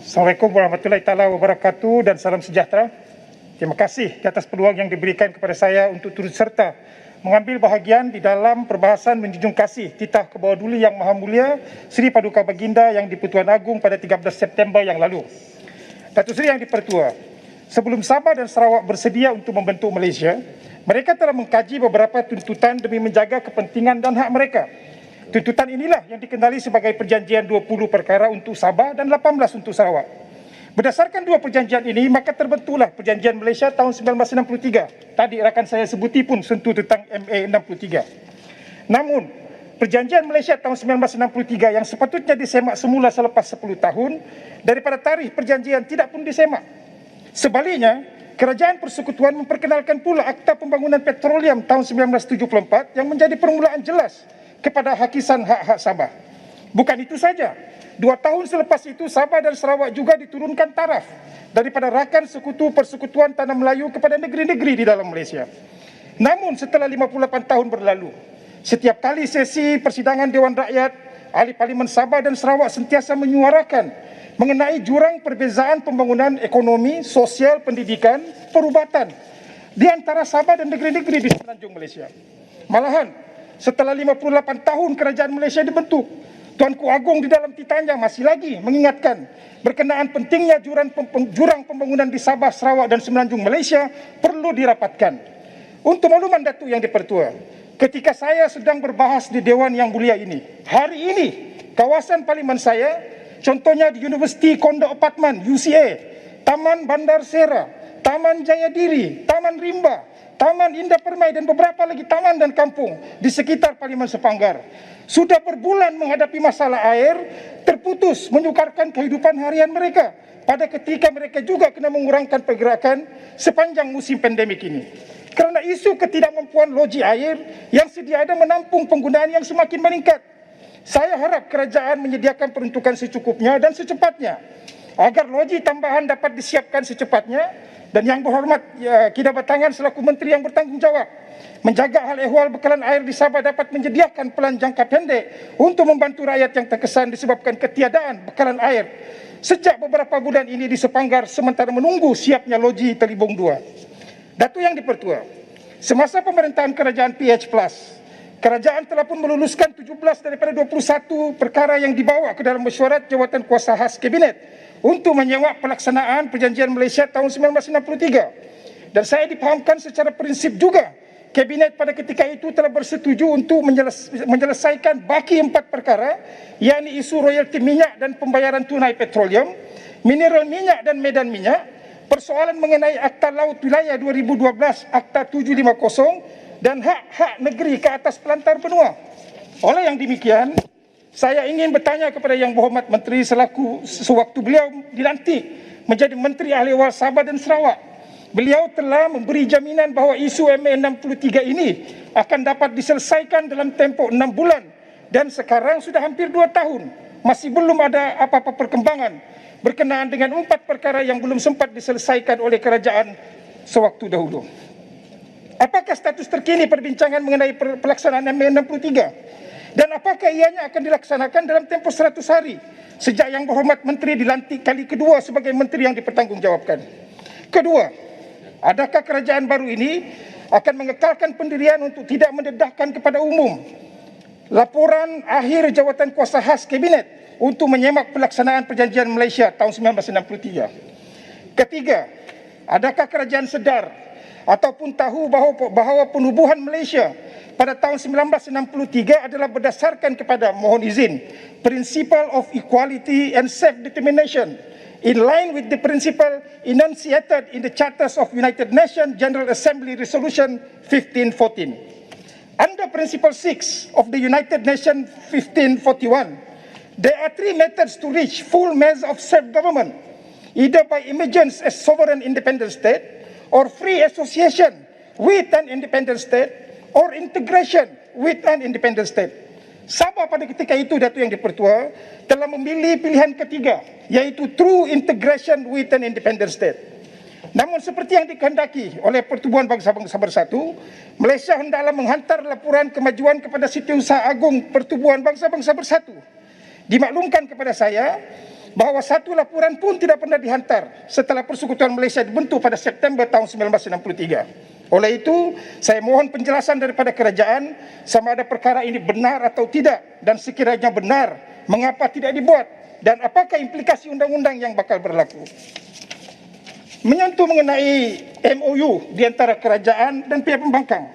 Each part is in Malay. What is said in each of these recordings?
Assalamualaikum warahmatullahi taala wabarakatuh dan salam sejahtera. Terima kasih atas peluang yang diberikan kepada saya untuk turut serta mengambil bahagian di dalam perbahasan menjunjung kasih titah ke bawah duli Yang Maha Mulia Sri Paduka Baginda Yang di-Pertuan Agong pada 13 September yang lalu. Datuk Seri Yang di-Pertua, sebelum Sabah dan Sarawak bersedia untuk membentuk Malaysia, mereka telah mengkaji beberapa tuntutan demi menjaga kepentingan dan hak mereka. Tuntutan inilah yang dikenali sebagai perjanjian 20 perkara untuk Sabah dan 18 untuk Sarawak. Berdasarkan dua perjanjian ini, maka terbentuklah Perjanjian Malaysia tahun 1963. Tadi rakan saya sebuti pun sentuh tentang MA 63. Namun, Perjanjian Malaysia tahun 1963 yang sepatutnya disemak semula selepas 10 tahun, daripada tarikh perjanjian tidak pun disemak. Sebaliknya, Kerajaan Persekutuan memperkenalkan pula Akta Pembangunan Petroleum tahun 1974 yang menjadi permulaan jelas kepada hakisan hak-hak Sabah. Bukan itu saja, 2 tahun selepas itu Sabah dan Sarawak juga diturunkan taraf daripada rakan sekutu Persekutuan Tanah Melayu kepada negeri-negeri di dalam Malaysia. Namun setelah 58 tahun berlalu, setiap kali sesi persidangan Dewan Rakyat, ahli Parlimen Sabah dan Sarawak sentiasa menyuarakan mengenai jurang perbezaan pembangunan ekonomi, sosial, pendidikan, perubatan di antara Sabah dan negeri-negeri di semenanjung Malaysia. Malahan, setelah 58 tahun kerajaan Malaysia dibentuk, Tuanku Agong di dalam titahnya masih lagi mengingatkan berkenaan pentingnya jurang pembangunan di Sabah, Sarawak dan semenanjung Malaysia perlu dirapatkan. Untuk makluman Datuk Yang di-Pertua, ketika saya sedang berbahas di Dewan Yang Mulia ini, hari ini kawasan parlimen saya, contohnya di Universiti Kondo Apartment UCA, Taman Bandar Sera, Taman Jayadiri, Taman Rimba, Taman Indah Permai dan beberapa lagi taman dan kampung di sekitar Parlimen Sepanggar sudah berbulan menghadapi masalah air, terputus menyukarkan kehidupan harian mereka pada ketika mereka juga kena mengurangkan pergerakan sepanjang musim pandemik ini. Kerana isu ketidakmampuan loji air yang sedia ada menampung penggunaan yang semakin meningkat. Saya harap kerajaan menyediakan peruntukan secukupnya dan secepatnya agar loji tambahan dapat disiapkan secepatnya. Dan Yang Berhormat Kidabatangan selaku Menteri yang bertanggungjawab menjaga hal ehwal bekalan air di Sabah dapat menyediakan pelan jangka pendek untuk membantu rakyat yang terkesan disebabkan ketiadaan bekalan air sejak beberapa bulan ini di Sepanggar sementara menunggu siapnya loji Telibung 2. Datuk Yang di-Pertua, semasa pemerintahan kerajaan PH+, kerajaan telah pun meluluskan 17 daripada 21 perkara yang dibawa ke dalam mesyuarat jawatan kuasa khas Kabinet untuk menyewak pelaksanaan Perjanjian Malaysia tahun 1963. Dan saya dipahamkan secara prinsip juga, Kabinet pada ketika itu telah bersetuju untuk menyelesaikan baki 4 perkara, yakni isu royalti minyak dan pembayaran tunai petroleum, mineral minyak dan medan minyak, persoalan mengenai Akta Laut Wilayah 2012, Akta 750, dan hak-hak negeri ke atas pelantar benua. Oleh yang demikian, saya ingin bertanya kepada Yang Berhormat Menteri sewaktu beliau dilantik menjadi Menteri Ahli Ehwal Sabah dan Sarawak. Beliau telah memberi jaminan bahawa isu MA 63 ini akan dapat diselesaikan dalam tempoh 6 bulan dan sekarang sudah hampir 2 tahun. Masih belum ada apa-apa perkembangan berkenaan dengan 4 perkara yang belum sempat diselesaikan oleh kerajaan sewaktu dahulu. Apakah status terkini perbincangan mengenai pelaksanaan MA 63? Dan apakah ianya akan dilaksanakan dalam tempoh 100 hari sejak Yang Berhormat Menteri dilantik kali kedua sebagai Menteri yang dipertanggungjawabkan? Kedua, adakah kerajaan baru ini akan mengekalkan pendirian untuk tidak mendedahkan kepada umum laporan akhir jawatan kuasa khas Kabinet untuk menyemak pelaksanaan Perjanjian Malaysia tahun 1963? Ketiga, adakah kerajaan sedar ataupun tahu bahawa penubuhan Malaysia pada tahun 1963 adalah berdasarkan kepada, mohon izin, Principle of Equality and Self-Determination in line with the principle enunciated in the Charters of United Nations General Assembly Resolution 1514. Under Principle 6 of the United Nations 1541, there are 3 methods to reach full measure of self-government, either by emergence as sovereign independent state, or free association with an independent state, or integration with an independent state. Sabah pada ketika itu, Datuk Yang di-Pertua, telah memilih pilihan ketiga, yaitu true integration with an independent state. Namun seperti yang dikehendaki oleh Pertubuhan Bangsa-Bangsa Bersatu, Malaysia hendaklah menghantar laporan kemajuan kepada Setiausaha Agung Pertubuhan Bangsa-Bangsa Bersatu. Dimaklumkan kepada saya, bahawa satu laporan pun tidak pernah dihantar setelah Persekutuan Malaysia dibentuk pada September tahun 1963. Oleh itu, saya mohon penjelasan daripada kerajaan sama ada perkara ini benar atau tidak, dan sekiranya benar, mengapa tidak dibuat dan apakah implikasi undang-undang yang bakal berlaku. Menyentuh mengenai MOU di antara kerajaan dan pihak pembangkang,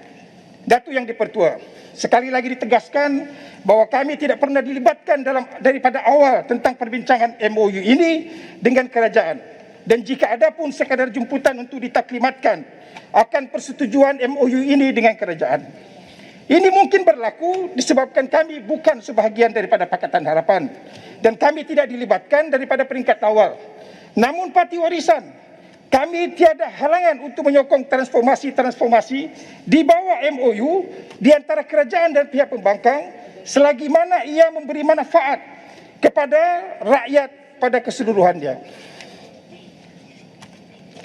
Datuk Yang di-Pertua, sekali lagi ditegaskan bahawa kami tidak pernah dilibatkan daripada awal tentang perbincangan MOU ini dengan kerajaan, dan jika ada pun sekadar jemputan untuk ditaklimatkan akan persetujuan MOU ini dengan kerajaan. Ini mungkin berlaku disebabkan kami bukan sebahagian daripada Pakatan Harapan dan kami tidak dilibatkan daripada peringkat awal. Namun parti warisan, kami tiada halangan untuk menyokong transformasi di bawah MOU di antara kerajaan dan pihak pembangkang selagi mana ia memberi manfaat kepada rakyat pada keseluruhannya.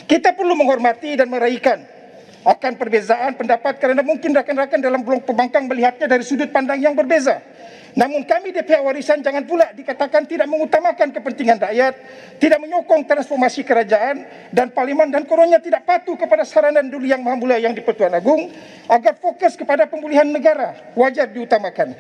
Kita perlu menghormati dan meraihkan akan perbezaan pendapat kerana mungkin rakan-rakan dalam blok pembangkang melihatnya dari sudut pandang yang berbeza. Namun kami di pihak warisan jangan pula dikatakan tidak mengutamakan kepentingan rakyat, tidak menyokong transformasi kerajaan dan parlimen, dan kononnya tidak patuh kepada saranan Duli Yang Maha Mulia Yang di-Pertuan Agong agar fokus kepada pemulihan negara wajar diutamakan.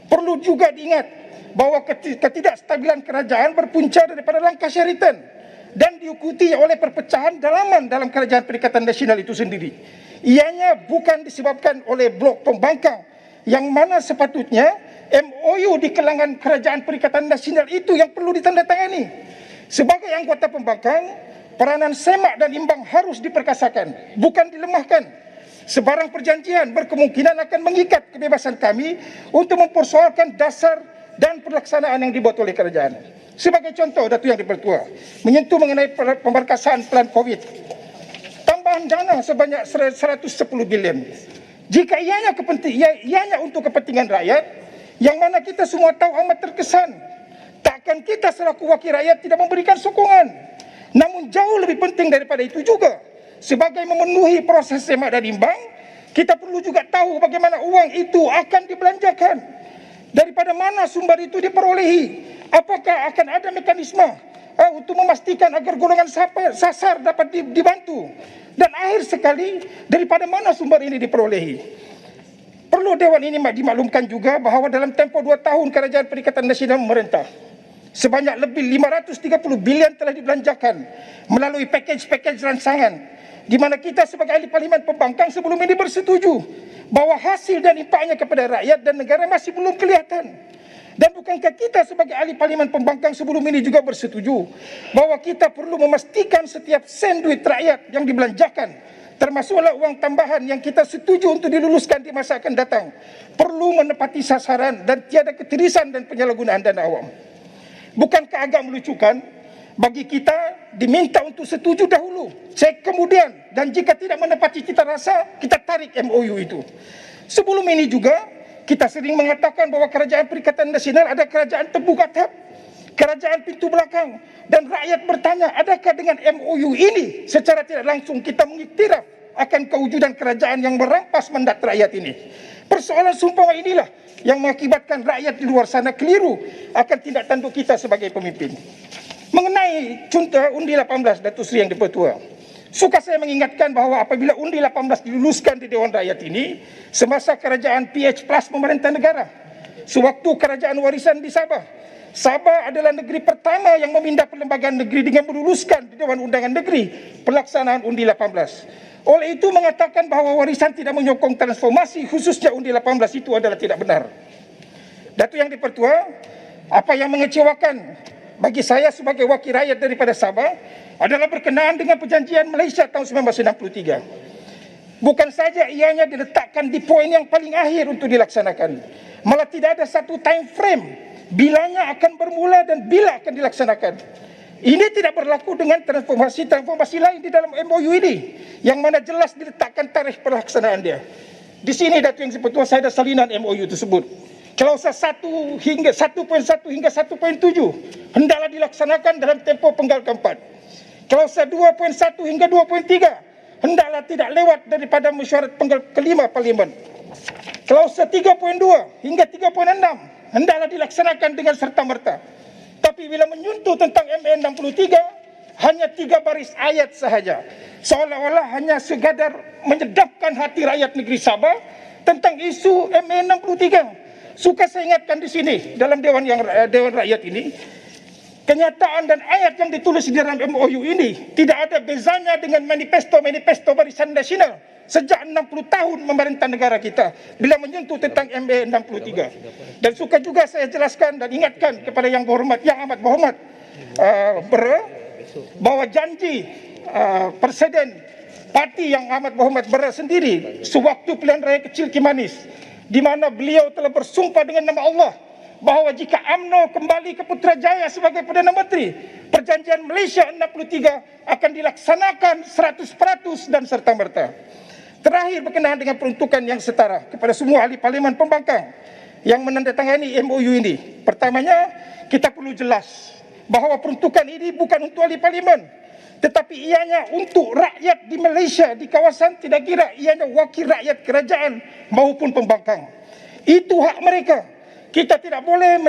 Perlu juga diingat bahawa ketidakstabilan kerajaan berpunca daripada langkah Sheraton dan diikuti oleh perpecahan dalaman dalam Kerajaan Perikatan Nasional itu sendiri. Ianya bukan disebabkan oleh blok pembangkang yang mana sepatutnya MOU di kalangan Kerajaan Perikatan Nasional itu yang perlu ditandatangani. Sebagai anggota pembangkang, peranan semak dan imbang harus diperkasakan, bukan dilemahkan. Sebarang perjanjian berkemungkinan akan mengikat kebebasan kami untuk mempersoalkan dasar dan pelaksanaan yang dibuat oleh kerajaan. Sebagai contoh, Datuk Yang di-Pertua, menyentuh mengenai pemberkasaan pelan COVID, tambahan dana sebanyak 110 bilion. Jika ianya untuk kepentingan rakyat, yang mana kita semua tahu amat terkesan, takkan kita selaku wakil rakyat tidak memberikan sokongan. Namun jauh lebih penting daripada itu juga, sebagai memenuhi proses semak dan imbang, kita perlu juga tahu bagaimana uang itu akan dibelanjakan, daripada mana sumber itu diperolehi, apakah akan ada mekanisme untuk memastikan agar golongan sasar dapat dibantu, dan akhir sekali daripada mana sumber ini diperolehi. Perlu Dewan ini dimaklumkan juga bahawa dalam tempoh 2 tahun Kerajaan Perikatan Nasional memerintah, sebanyak lebih 530 bilion telah dibelanjakan melalui pakej-pakej rancangan, di mana kita sebagai ahli parlimen pembangkang sebelum ini bersetuju bahawa hasil dan impaknya kepada rakyat dan negara masih belum kelihatan. Dan bukankah kita sebagai ahli parlimen pembangkang sebelum ini juga bersetuju bahawa kita perlu memastikan setiap sen duit rakyat yang dibelanjakan, termasuklah uang tambahan yang kita setuju untuk diluluskan di masa akan datang, perlu menepati sasaran dan tiada ketirisan dan penyalahgunaan dana awam. Bukankah agak melucukan bagi kita diminta untuk setuju dahulu, cek kemudian, dan jika tidak menepati cita rasa, kita tarik MOU itu. Sebelum ini juga kita sering mengatakan bahawa Kerajaan Perikatan Nasional ada kerajaan terbuka atap, kerajaan pintu belakang, dan rakyat bertanya, adakah dengan MOU ini secara tidak langsung kita mengiktiraf akan kewujudan kerajaan yang merampas mandat rakyat ini. Persoalan sumpah inilah yang mengakibatkan rakyat di luar sana keliru akan tindak tanduk kita sebagai pemimpin. Mengenai contoh undi 18, Datuk Seri Yang di-Pertua, suka saya mengingatkan bahawa apabila undi 18 diluluskan di Dewan Rakyat ini semasa kerajaan PH Plus memerintah negara, sewaktu kerajaan warisan di Sabah, Sabah adalah negeri pertama yang memindah perlembagaan negeri dengan meluluskan di Dewan Undangan Negeri pelaksanaan undi 18. Oleh itu mengatakan bahawa warisan tidak menyokong transformasi khususnya undi 18 itu adalah tidak benar. Datuk Yang di-Pertua, apa yang mengecewakan bagi saya sebagai wakil rakyat daripada Sabah adalah berkenaan dengan perjanjian Malaysia tahun 1963. Bukan saja ianya diletakkan di poin yang paling akhir untuk dilaksanakan, malah tidak ada satu time frame bilanya akan bermula dan bila akan dilaksanakan. Ini tidak berlaku dengan transformasi lain di dalam MOU ini, yang mana jelas diletakkan tarikh pelaksanaan dia. Di sini Datuk Yang di-Pertua, saya ada salinan MOU tersebut. Klausa 1 hingga 1.1 hingga 1.7 hendaklah dilaksanakan dalam tempoh penggal keempat. Klausa 2.1 hingga 2.3 hendaklah tidak lewat daripada mesyuarat penggal kelima parlimen. Klausa 3.2 hingga 3.6 hendaklah dilaksanakan dengan serta-merta. Tapi bila menyentuh tentang MA 63, hanya 3 baris ayat sahaja. Seolah-olah hanya sekadar menyedapkan hati rakyat negeri Sabah tentang isu MA 63. Suka saya ingatkan di sini, dalam Dewan Rakyat ini, kenyataan dan ayat yang ditulis di dalam MOU ini tidak ada bezanya dengan manifesto-manifesto Barisan Nasional sejak 60 tahun memerintah negara kita bila menyentuh tentang MA 63. Dan suka juga saya jelaskan dan ingatkan kepada yang amat berhormat bahwa janji Presiden parti yang amat berhormat Bera sendiri sewaktu pilihan raya kecil Kimanis, di mana beliau telah bersumpah dengan nama Allah bahawa jika UMNO kembali ke Putrajaya sebagai Perdana Menteri, perjanjian Malaysia 63 akan dilaksanakan 100% dan serta-merta. Terakhir berkenaan dengan peruntukan yang setara kepada semua ahli parlimen pembangkang yang menandatangani MOU ini. Pertamanya, kita perlu jelas bahawa peruntukan ini bukan untuk ahli parlimen, tetapi ianya untuk rakyat di Malaysia, di kawasan, tidak kira ianya wakil rakyat kerajaan maupun pembangkang. Itu hak mereka. Kita tidak boleh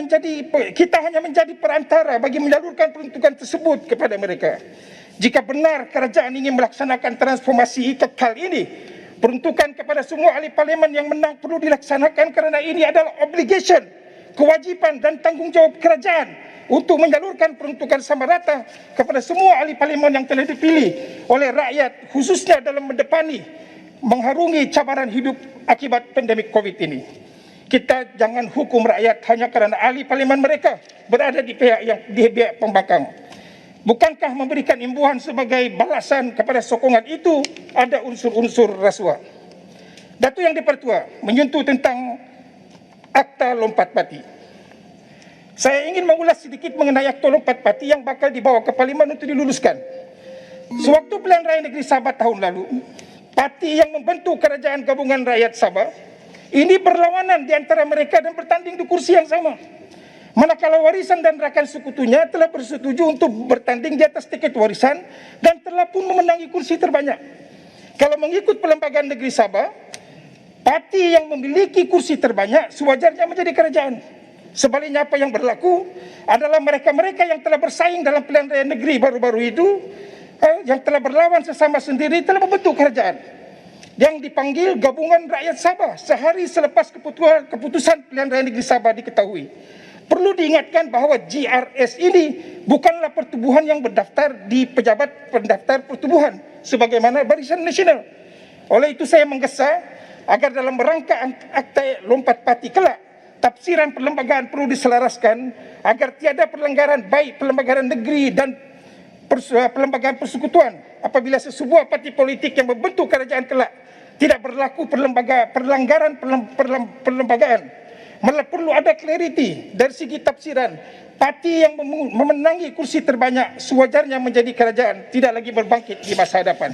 kita hanya menjadi perantara bagi menyalurkan peruntukan tersebut kepada mereka. Jika benar kerajaan ingin melaksanakan transformasi kekal ini, peruntukan kepada semua ahli parlimen yang menang perlu dilaksanakan kerana ini adalah obligation, kewajipan dan tanggungjawab kerajaan untuk menyalurkan peruntukan sama rata kepada semua ahli parlimen yang telah dipilih oleh rakyat, khususnya dalam mengharungi cabaran hidup akibat pandemik COVID ini. Kita jangan hukum rakyat hanya kerana ahli parlimen mereka berada di pihak pembangkang. Bukankah memberikan imbuhan sebagai balasan kepada sokongan itu ada unsur-unsur rasuah? Datuk Yang di-Pertua menyentuh tentang Akta Lompat Parti. Saya ingin mengulas sedikit mengenai Akta Lompat Parti yang bakal dibawa ke parlimen untuk diluluskan. Sewaktu pilihan raya negeri Sabah tahun lalu, parti yang membentuk Kerajaan Gabungan Rakyat Sabah ini berlawanan di antara mereka dan bertanding di kursi yang sama. Manakala Warisan dan rakan sekutunya telah bersetuju untuk bertanding di atas tiket warisan dan telah pun memenangi kursi terbanyak. Kalau mengikut Perlembagaan Negeri Sabah, parti yang memiliki kursi terbanyak sewajarnya menjadi kerajaan. Sebaliknya apa yang berlaku adalah mereka-mereka yang telah bersaing dalam pilihan raya negeri baru-baru itu, yang telah berlawan sesama sendiri telah membentuk kerajaan yang dipanggil Gabungan Rakyat Sabah sehari selepas keputusan pilihan raya negeri Sabah diketahui. Perlu diingatkan bahawa GRS ini bukanlah pertubuhan yang berdaftar di Pejabat Pendaftar Pertubuhan sebagaimana Barisan Nasional. Oleh itu saya menggesa agar dalam rangka Akta Lompat Parti kelak, tafsiran perlembagaan perlu diselaraskan agar tiada pelanggaran baik perlembagaan negeri dan perlembagaan persekutuan apabila sesebuah parti politik yang membentuk kerajaan kelak tidak berlaku pelanggaran perlembagaan. Malah perlu ada clarity dari segi tafsiran. Parti yang memenangi kursi terbanyak sewajarnya menjadi kerajaan, tidak lagi berbangkit di masa hadapan.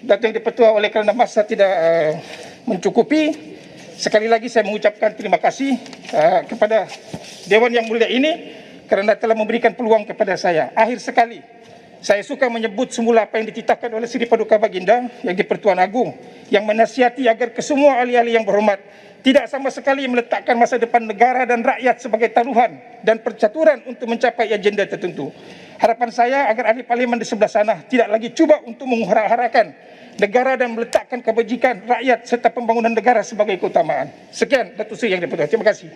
Datuk Yang di-Pertua, oleh kerana masa tidak mencukupi, sekali lagi saya mengucapkan terima kasih kepada Dewan yang mulia ini kerana telah memberikan peluang kepada saya. Akhir sekali, saya suka menyebut semula apa yang dititahkan oleh Seri Paduka Baginda yang di-Pertuan Agong yang menasihati agar kesemua ahli-ahli yang berhormat tidak sama sekali meletakkan masa depan negara dan rakyat sebagai taruhan dan percaturan untuk mencapai agenda tertentu. Harapan saya agar ahli parlimen di sebelah sana tidak lagi cuba untuk menghara-harakan negara dan meletakkan kebajikan rakyat serta pembangunan negara sebagai keutamaan. Sekian, Datuk Seri Yang di-Pertua. Terima kasih.